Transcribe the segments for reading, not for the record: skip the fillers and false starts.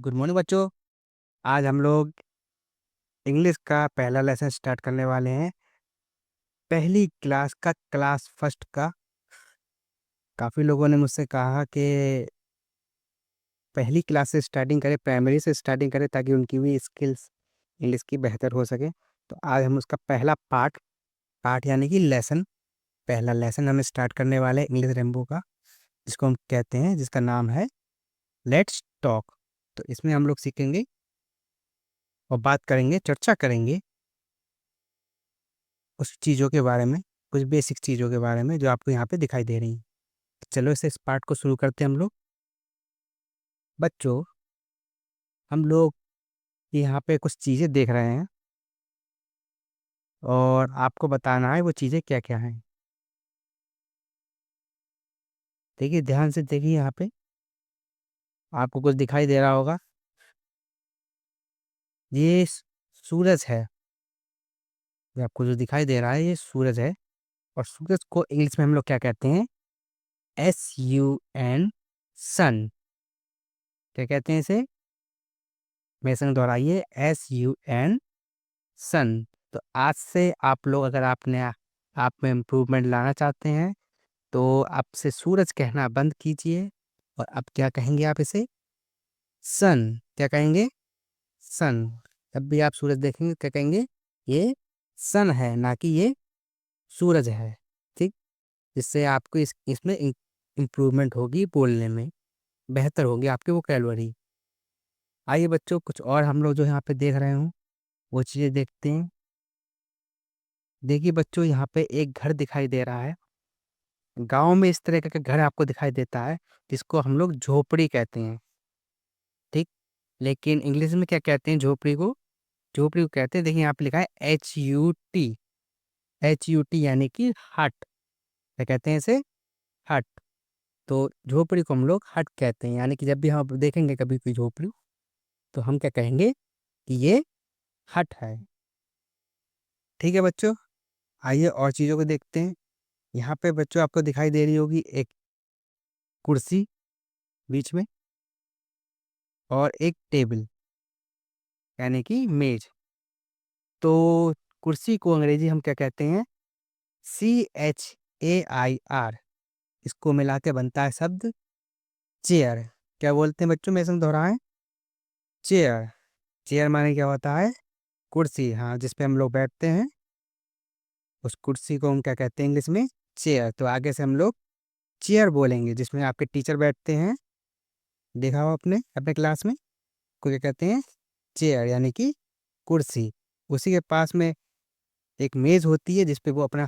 Good morning बच्चों। आज हम लोग इंग्लिश का पहला लेसन स्टार्ट करने वाले हैं। पहली क्लास का, क्लास फर्स्ट का। काफ़ी लोगों ने मुझसे कहा कि पहली क्लास से स्टार्टिंग करें, प्राइमरी से स्टार्टिंग करें, ताकि उनकी भी स्किल्स इंग्लिश की बेहतर हो सके। तो आज हम उसका पहला पार्ट पार्ट यानी कि लेसन, पहला लेसन हमें स्टार्ट करने वाले हैं इंग्लिश रेम्बो का, जिसको हम कहते हैं, जिसका नाम है लेट्स टॉक। तो इसमें हम लोग सीखेंगे और बात करेंगे, चर्चा करेंगे उस चीज़ों के बारे में, कुछ बेसिक चीज़ों के बारे में जो आपको यहाँ पे दिखाई दे रही हैं। तो चलो इस पार्ट को शुरू करते हैं हम लोग। बच्चों, हम लोग यहाँ पे कुछ चीज़ें देख रहे हैं और आपको बताना है वो चीज़ें क्या क्या हैं। देखिए, ध्यान से देखिए, यहाँ पे आपको कुछ दिखाई दे रहा होगा। ये सूरज है। ये आपको जो दिखाई दे रहा है ये सूरज है। और सूरज को इंग्लिश में हम लोग क्या कहते हैं? SUN, सन। क्या कहते हैं इसे? मेरे संग दोहराइए, SUN, सन। तो आज से आप लोग, अगर आपने आप में इम्प्रूवमेंट लाना चाहते हैं, तो आपसे सूरज कहना बंद कीजिए और अब क्या कहेंगे आप इसे? सन। क्या कहेंगे? सन। जब भी आप सूरज देखेंगे क्या कहेंगे? ये सन है, ना कि ये सूरज है। ठीक। जिससे आपको इसमें इम्प्रूवमेंट होगी, बोलने में बेहतर होगी आपकी वोकैबुलरी। आइए बच्चों, कुछ और हम लोग जो यहाँ पे देख रहे हो वो चीज़ें देखते हैं। देखिए बच्चों, यहाँ पे एक घर दिखाई दे रहा है। गांव में इस तरह का घर आपको दिखाई देता है, जिसको हम लोग झोपड़ी कहते हैं। ठीक। लेकिन इंग्लिश में क्या कहते हैं झोपड़ी को? झोपड़ी को कहते हैं, देखिए यहाँ पे लिखा है HUT। HUT यानी कि हट। क्या कहते हैं इसे? हट। तो झोपड़ी को हम लोग हट कहते हैं, यानी कि जब भी हम देखेंगे कभी कोई झोपड़ी, तो हम क्या कहेंगे कि ये हट है। ठीक है बच्चों, आइए और चीज़ों को देखते हैं। यहाँ पे बच्चों आपको दिखाई दे रही होगी एक कुर्सी बीच में और एक टेबल, यानी कि मेज। तो कुर्सी को अंग्रेजी हम क्या कहते हैं? CHAIR। इसको मिला के बनता है शब्द चेयर। क्या बोलते हैं बच्चों? मेरे संग दोहराएं, चेयर। चेयर माने क्या होता है? कुर्सी, हाँ, जिस पे हम लोग बैठते हैं, उस कुर्सी को हम क्या कहते हैं इंग्लिश में? चेयर। तो आगे से हम लोग चेयर बोलेंगे, जिसमें आपके टीचर बैठते हैं। देखा हो अपने अपने क्लास में, को क्या कहते हैं? चेयर, यानी कि कुर्सी। उसी के पास में एक मेज होती है, जिसपे वो अपना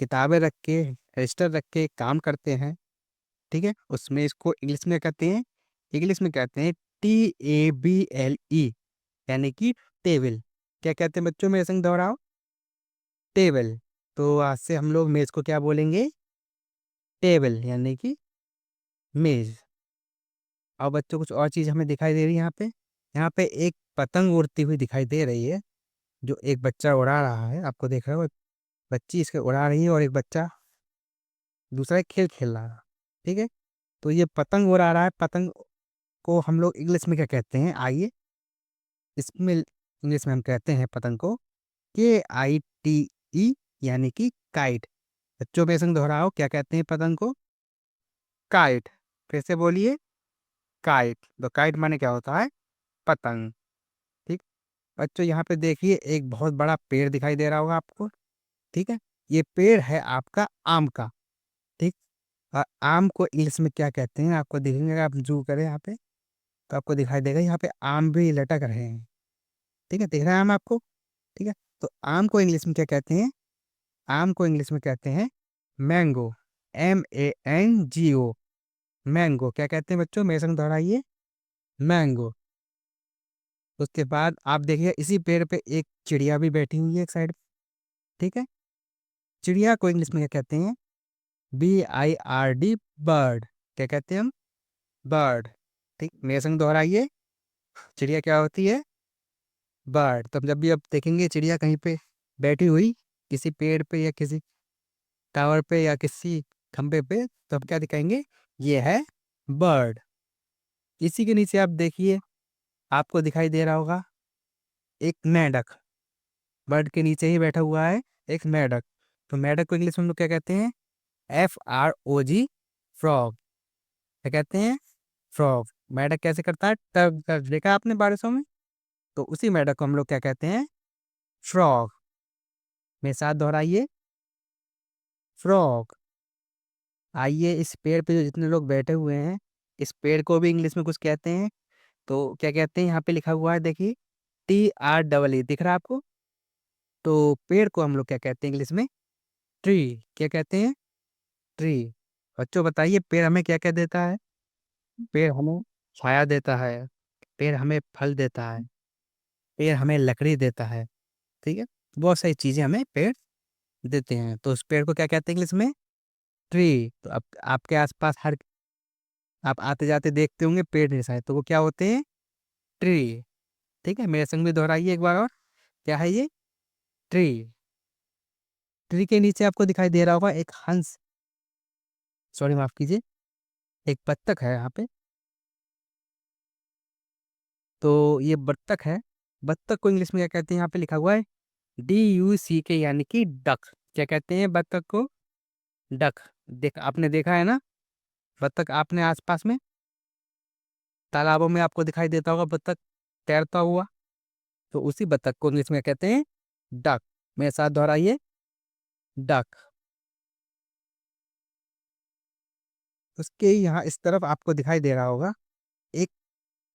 किताबें रख के, रजिस्टर रख के काम करते हैं। ठीक है, उस मेज को इंग्लिश में कहते हैं, इंग्लिश में कहते हैं TABLE, यानी कि टेबल। क्या कहते हैं बच्चों? मेरे संग दोहराओ, टेबल। तो आज से हम लोग मेज को क्या बोलेंगे? टेबल, यानी कि मेज। और बच्चों कुछ और चीज़ हमें दिखाई दे रही है यहाँ पे। यहाँ पे एक पतंग उड़ती हुई दिखाई दे रही है, जो एक बच्चा उड़ा रहा है। आपको देख रहे हो, बच्ची इसके उड़ा रही है और एक बच्चा दूसरा एक खेल खेल रहा है। ठीक है, तो ये पतंग उड़ा रहा है। पतंग को हम लोग इंग्लिश में क्या कहते हैं? आइए, इसमें इंग्लिश में हम कहते हैं पतंग को KITE, यानी कि काइट। बच्चों में संग दोहराओ, क्या कहते हैं पतंग को? काइट। फिर से बोलिए, काइट। तो काइट माने क्या होता है? पतंग। ठीक। बच्चों यहाँ पे देखिए, एक बहुत बड़ा पेड़ दिखाई दे रहा होगा आपको। ठीक है, ये पेड़ है आपका आम का। ठीक। और आम को इंग्लिश में क्या कहते हैं? आपको दिखेंगे, अगर आप जूम करें यहाँ पे, तो आपको दिखाई देगा यहाँ पे आम भी लटक रहे हैं। ठीक है, दिख रहा है आम आपको? ठीक है, तो आम को इंग्लिश में क्या कहते हैं? आम को इंग्लिश में कहते हैं मैंगो। MANGO, mango. क्या कहते हैं बच्चों? मेरे संग दोहराइए, मैंगो। उसके बाद आप देखिए, इसी पेड़ पे एक चिड़िया भी बैठी हुई है एक साइड। ठीक है, चिड़िया को इंग्लिश में क्या कहते हैं? BIRD, bird. क्या कहते हैं हम? बर्ड। ठीक, मेरे संग दोहराइए, चिड़िया क्या होती है? बर्ड। तो जब भी आप देखेंगे चिड़िया कहीं पे बैठी हुई, किसी पेड़ पे या किसी टावर पे या किसी खंबे पे, तो आप क्या दिखाएंगे? ये है बर्ड। इसी के नीचे आप देखिए, आपको दिखाई दे रहा होगा एक मेंढक, बर्ड के नीचे ही बैठा हुआ है एक मेंढक। तो मेंढक को इंग्लिश में हम लोग क्या कहते हैं? FROG, frog. क्या कहते हैं? फ्रॉग। मेंढक कैसे करता है? टग टग, देखा आपने बारिशों में? तो उसी मेंढक को हम लोग क्या कहते हैं? फ्रॉग। मेरे साथ दोहराइए, फ्रॉग। आइए, इस पेड़ पे जो जितने लोग बैठे हुए हैं, इस पेड़ को भी इंग्लिश में कुछ कहते हैं। तो क्या कहते हैं? यहाँ पे लिखा हुआ है, देखिए, TREE, दिख रहा है आपको? तो पेड़ को हम लोग क्या कहते हैं इंग्लिश में? ट्री। क्या कहते हैं? ट्री। बच्चों बताइए, पेड़ हमें क्या क्या देता है? पेड़ हमें छाया देता है, पेड़ हमें फल देता है, पेड़ हमें लकड़ी देता है। ठीक है, बहुत सारी चीजें हमें पेड़ देते हैं। तो उस पेड़ को क्या कहते हैं इंग्लिश में? ट्री। तो अब आपके आसपास हर, आप आते जाते देखते होंगे पेड़ ढेर सारे, तो वो क्या होते हैं? ट्री। ठीक है, मेरे संग भी दोहराइए एक बार और। क्या है ये? ट्री। ट्री के नीचे आपको दिखाई दे रहा होगा एक हंस, सॉरी माफ कीजिए, एक बत्तख है यहाँ पे। तो ये बत्तख है। बत्तख को इंग्लिश में क्या कहते हैं? यहाँ पे लिखा हुआ है DUCK, यानी कि डक। क्या कहते हैं बत्तख को? डक। देख, आपने देखा है ना बत्तख? आपने आसपास में तालाबों में आपको दिखाई देता होगा बत्तख तैरता हुआ। तो उसी बत्तख को इंग्लिश में कहते हैं डक। मेरे साथ दोहराइए, डक। उसके यहाँ इस तरफ आपको दिखाई दे रहा होगा एक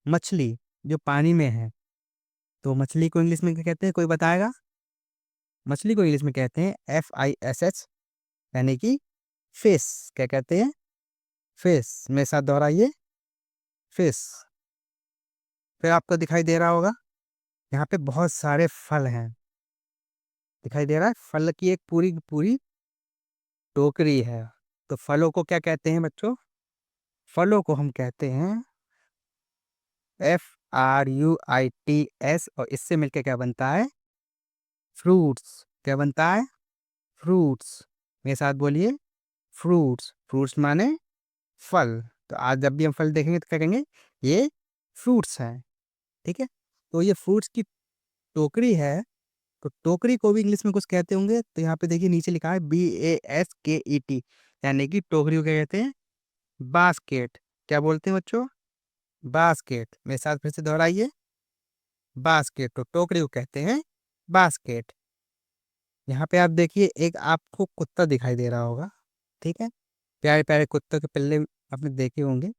मछली जो पानी में है। तो मछली को इंग्लिश में क्या कहते हैं? कोई बताएगा? मछली को इंग्लिश में कहते हैं FISH, यानी कि फिश। क्या कहते हैं? फिश। मेरे साथ दोहराइए, फिश। फिर आपको दिखाई दे रहा होगा यहाँ पे बहुत सारे फल हैं। दिखाई दे रहा है? फल की एक पूरी की पूरी टोकरी है। तो फलों को क्या कहते हैं बच्चों? फलों को हम कहते हैं FRUITS, और इससे मिलके क्या बनता है? फ्रूट्स। क्या बनता है? फ्रूट्स। मेरे साथ बोलिए, फ्रूट्स। फ्रूट्स माने फल। तो आज जब भी हम फल देखेंगे तो क्या कहेंगे? ये फ्रूट्स हैं। ठीक है, तो ये फ्रूट्स की टोकरी है। तो टोकरी को भी इंग्लिश में कुछ कहते होंगे। तो यहाँ पे देखिए नीचे लिखा है BASKET, यानी कि टोकरी को क्या कहते हैं? बास्केट। क्या बोलते हैं बच्चों? बास्केट। मेरे साथ फिर से दोहराइए, बास्केट। तो टोकरी को कहते हैं बास्केट। यहाँ पे आप देखिए एक आपको कुत्ता दिखाई दे रहा होगा। ठीक है, प्यारे प्यारे कुत्तों के पिल्ले आपने देखे होंगे,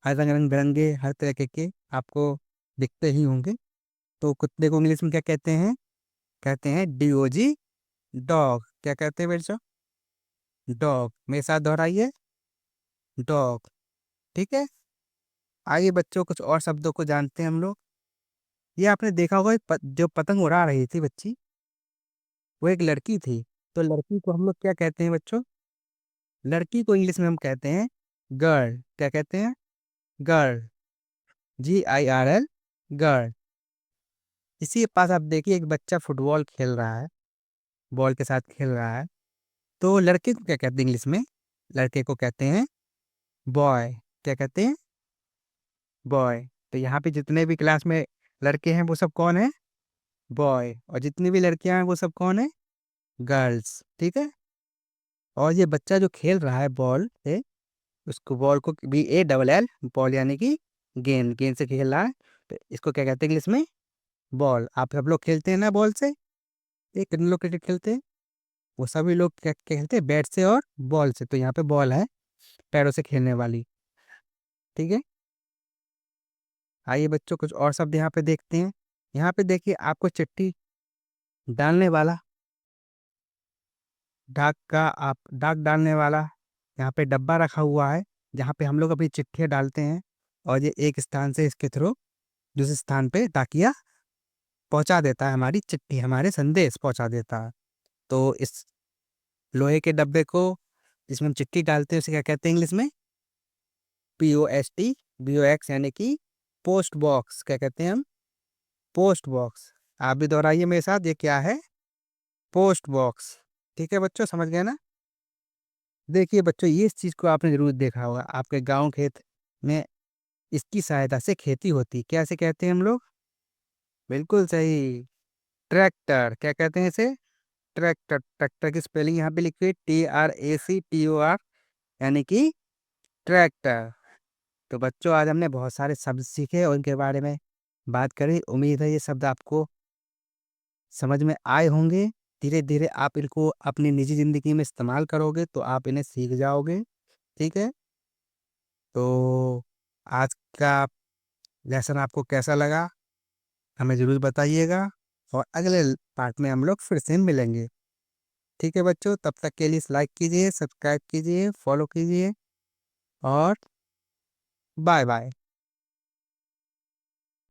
हर रंग बिरंगे, हर तरह के आपको दिखते ही होंगे। तो कुत्ते को इंग्लिश में क्या कहते हैं? कहते हैं DOG, डॉग। क्या कहते हैं बच्चों? डॉग। मेरे साथ दोहराइए, डॉग। ठीक है, आइए बच्चों कुछ और शब्दों को जानते हैं हम लोग। ये आपने देखा होगा जो पतंग उड़ा रही थी बच्ची, वो एक लड़की थी। तो लड़की को हम लोग क्या कहते हैं बच्चों? लड़की को इंग्लिश में हम कहते हैं गर्ल। क्या कहते हैं? गर्ल। GIRL, girl. इसी के पास आप देखिए एक बच्चा फुटबॉल खेल रहा है, बॉल के साथ खेल रहा है। तो लड़के को क्या कहते हैं इंग्लिश में? लड़के को कहते हैं बॉय। क्या कहते हैं? बॉय। तो यहाँ पे जितने भी क्लास में लड़के हैं वो सब कौन है? बॉय। और जितनी भी लड़कियां हैं वो सब कौन है? गर्ल्स। ठीक है, और ये बच्चा जो खेल रहा है बॉल से, उसको बॉल को BALL, बॉल यानी कि गेंद, गेंद से खेल रहा है। तो इसको क्या कहते हैं इंग्लिश में? बॉल। आप सब लोग खेलते हैं ना बॉल से? ये कितने लोग क्रिकेट खेलते हैं? वो सभी लोग क्या खेलते हैं? बैट से और बॉल से। तो यहाँ पे बॉल है पैरों से खेलने वाली। ठीक है, आइए बच्चों कुछ और शब्द यहाँ पे देखते हैं। यहाँ पे देखिए आपको चिट्ठी डालने वाला, डाक डालने वाला यहाँ पे डब्बा रखा हुआ है, जहाँ पे हम लोग अपनी चिट्ठियाँ डालते हैं। और ये एक स्थान से इसके थ्रू दूसरे स्थान पे डाकिया पहुंचा देता है, हमारी चिट्ठी, हमारे संदेश पहुंचा देता है। तो इस लोहे के डब्बे को जिसमें हम चिट्ठी डालते हैं उसे क्या कहते हैं इंग्लिश में? POST यानी कि पोस्ट बॉक्स। क्या कहते हैं हम? Post box. आप भी दोहराइए मेरे साथ, ये क्या है? Post box. ठीक है बच्चों, समझ गए ना? देखिए बच्चों, ये इस चीज़ को आपने जरूर देखा होगा आपके गांव खेत में। इसकी सहायता से खेती होती। कैसे कहते हैं हम लोग? बिल्कुल सही, ट्रैक्टर। क्या कहते हैं इसे? ट्रैक्टर। ट्रैक्टर की स्पेलिंग यहाँ पे लिखिए TRACTOR, यानी कि ट्रैक्टर। तो बच्चों, आज हमने बहुत सारे शब्द सीखे और उनके बारे में बात करी। उम्मीद है ये शब्द आपको समझ में आए होंगे। धीरे धीरे आप इनको अपनी निजी ज़िंदगी में इस्तेमाल करोगे तो आप इन्हें सीख जाओगे। ठीक है? तो आज का लेसन आपको कैसा लगा, हमें ज़रूर बताइएगा और अगले पार्ट में हम लोग फिर से मिलेंगे। ठीक है बच्चों, तब तक के लिए लाइक कीजिए, सब्सक्राइब कीजिए, फॉलो कीजिए और बाय बाय।